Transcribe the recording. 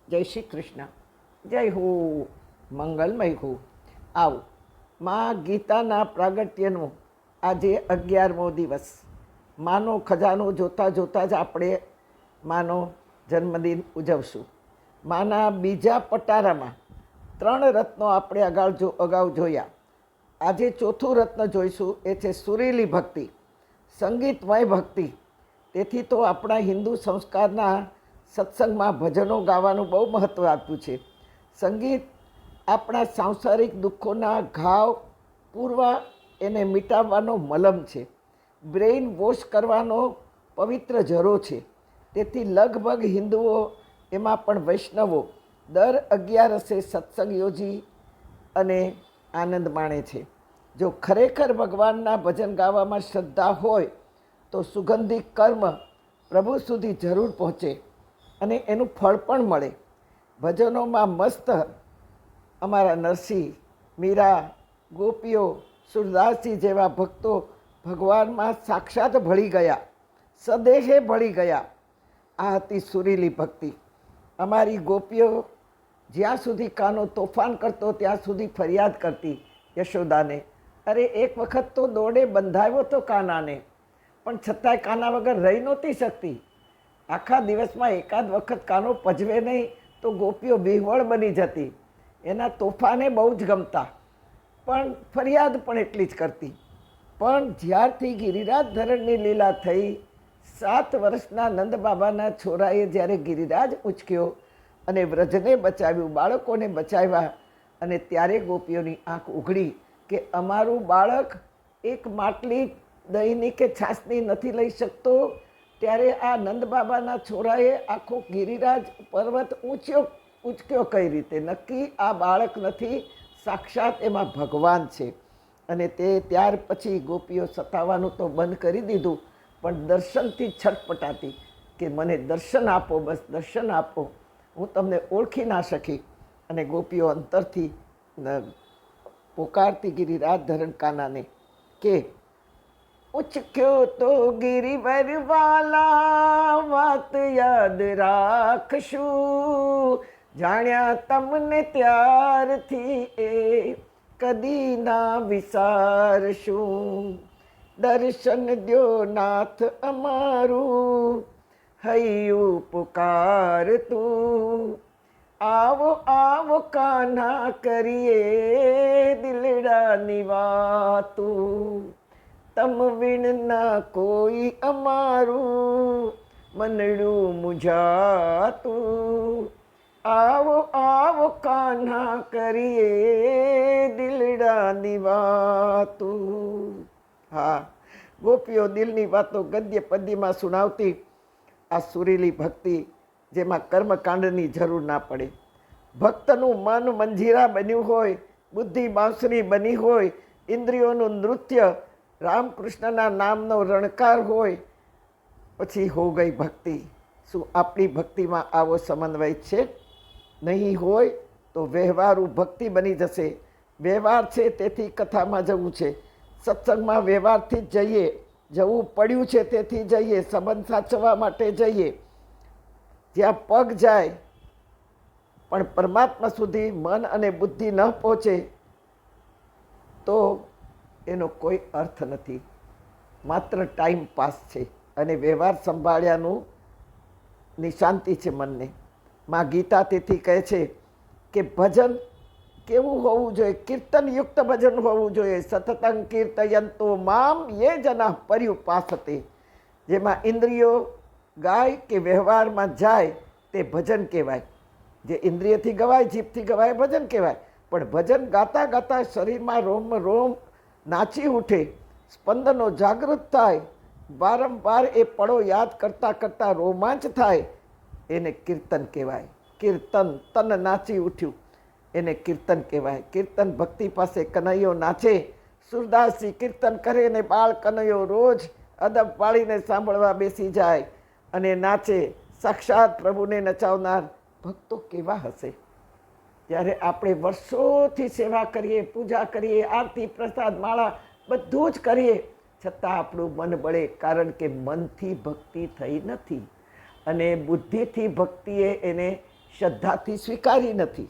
જય શ્રી કૃષ્ણ. જય હો, મંગલમય હો. આવો, માં ગીતાના પ્રાગટ્યનો આજે 11મો દિવસ. માનો ખજાનો જોતા જોતા જ આપણે માનો જન્મદિન ઉજવશું. માના બીજા પટારામાં 3 રત્નો આપણે અગાઉ જોયા. આજે ચોથું રત્ન જોઈશું, એ છે સુરીલી ભક્તિ, સંગીતમય ભક્તિ. તેથી તો આપણા હિન્દુ સંસ્કારના સત્સંગમાં ભજનો ગાવાનું બહુ મહત્ત્વ આપ્યું છે. સંગીત આપણા સાંસારિક દુઃખોના ઘાવ પૂરવા, એને મિટાવવાનો મલમ છે. બ્રેઇન વોશ કરવાનો પવિત્ર ઝરો છે. તેથી લગભગ હિન્દુઓ, એમાં પણ વૈષ્ણવો, દર 11 સત્સંગ યોજી અને આનંદ માણે છે. જો ખરેખર ભગવાનના ભજન ગાવામાં શ્રદ્ધા હોય તો સુગંધિત કર્મ પ્રભુ સુધી જરૂર પહોંચે અને એનું ફળ પણ મળે. ભજનોમાં મસ્ત અમારા નરસિંહ, મીરા, ગોપીઓ, સુરદાસજી જેવા ભક્તો ભગવાનમાં સાક્ષાત ભળી ગયા, સદેહે ભળી ગયા. આ હતી સુરીલી ભક્તિ. અમારી ગોપીઓ જ્યાં સુધી કાનો તોફાન કરતો ત્યાં સુધી ફરિયાદ કરતી યશોદાને. અરે એક વખત તો દોડે બંધાવ્યો તો કાનાને, પણ છતાંય કાના વગર રહી નહોતી શકતી. આખા દિવસમાં એકાદ વખત કાનો પજવે નહીં તો ગોપીઓ વિહવળ બની જતી. એના તોફાને બહુ જ ગમતા, પણ ફરિયાદ પણ એટલી જ કરતી. પણ જ્યારથી ગિરિરાજ ધરણની લીલા થઈ, 7 વર્ષના નંદબાબાના છોરાએ જ્યારે ગિરિરાજ ઉચક્યો અને વ્રજને બચાવ્યું, બાળકોને બચાવ્યા, અને ત્યારે ગોપીઓની આંખ ઉઘડી કે અમારું બાળક એક માટલી દહીંની કે છાશની નથી લઈ શકતો. ત્યારે આ નંદબાબાના છોરાએ આખો ગિરિરાજ પર્વત ઉચક્યો કઈ રીતે? નક્કી આ બાળક નથી, સાક્ષાત એમાં ભગવાન છે. અને તે ત્યાર પછી ગોપીઓ સતાવાનું તો બંધ કરી દીધું, પણ દર્શનથી છટપટાતી કે મને દર્શન આપો, બસ દર્શન આપો, હું તમને ઓળખી ના શકી. અને ગોપીઓ અંતરથી પોકારતી ગિરિરાજ ધરણ કાનાને કે ઉચક્યો તો ગિરિવર વાલા, વાત યાદ રાખશું, જાણ્યા તમને ત્યારથી એ કદી ના વિસારશું. દર્શન દ્યો નાથ અમારું, હૈયું પુકારતું, આવો આવો કાન્હા કરીએ દિલડાની વાતું. તમ વિણ ના કોઈ અમારું, મનડું મુંઝાતું, આવો આવો કાન્હા કરીએ દિલડાની વાતું. હા, ગોપીઓ દિલની વાતો ગદ્ય પદ્યમાં સુણાવતી આ સુરીલી ભક્તિ, જેમાં કર્મકાંડની જરૂર ના પડે. ભક્તનું મન મંજીરા બન્યું હોય, બુદ્ધિ બાંસરી બની હોય, ઇન્દ્રિયોનું નૃત્ય રામકૃષ્ણના નામનો રણકાર હોય, પછી હો ગઈ ભક્તિ. શું આપણી ભક્તિમાં આવો સમન્વય છે? નહીં હોય તો વ્યવહારુ ભક્તિ બની જશે. વ્યવહાર છે તેથી કથામાં જવું છે, સત્સંગમાં વ્યવહારથી જ જઈએ, જવું પડ્યું છે તેથી જઈએ, સંબંધ સાચવવા માટે જઈએ. જ્યાં પગ જાય પણ પરમાત્મા સુધી મન અને બુદ્ધિ ન પહોંચે તો એનો કોઈ અર્થ નથી, માત્ર ટાઈમ પાસ છે. અને વ્યવહાર સંભાળ્યાનું નિશાંતિ છે મનને. માં ગીતા તેથી કહે છે કે ભજન કેવું હોવું જોઈએ? કીર્તનયુક્ત ભજન હોવું જોઈએ. સતતં કીર્તયંતો મામ યે જના પર્યુપાસતે. જેમાં ઇન્દ્રિયો ગાય કે વ્યવહારમાં જાય તે ભજન કહેવાય. જે ઇન્દ્રિયથી ગવાય, જીભથી ગવાય ભજન કહેવાય. પણ ભજન ગાતા ગાતા શરીરમાં રોમ રોમ નાચી ઉઠે, સ્પંદનો જાગૃત થાય, વારંવાર એ પળો યાદ કરતાં કરતાં રોમાંચ થાય, એને કીર્તન કહેવાય. કીર્તન, તન નાચી ઉઠ્યું, એને કીર્તન કહેવાય. કીર્તન ભક્તિ પાસે કનૈયો નાચે. સુરદાસજી કીર્તન કરે ને બાળ કનૈયો રોજ અદબ પાળીને સાંભળવા બેસી જાય અને નાચે. સાક્ષાત પ્રભુને નચાવનાર ભક્તો કેવા હશે? જ્યારે આપણે વર્ષોથી સેવા કરીએ, પૂજા કરીએ, આરતી પ્રસાદ માળા બધું જ કરીએ, છતાં આપણું મન બળે, કારણ કે મનથી ભક્તિ થઈ નથી અને બુદ્ધિથી ભક્તિએ એને શ્રદ્ધાથી સ્વીકારી નથી.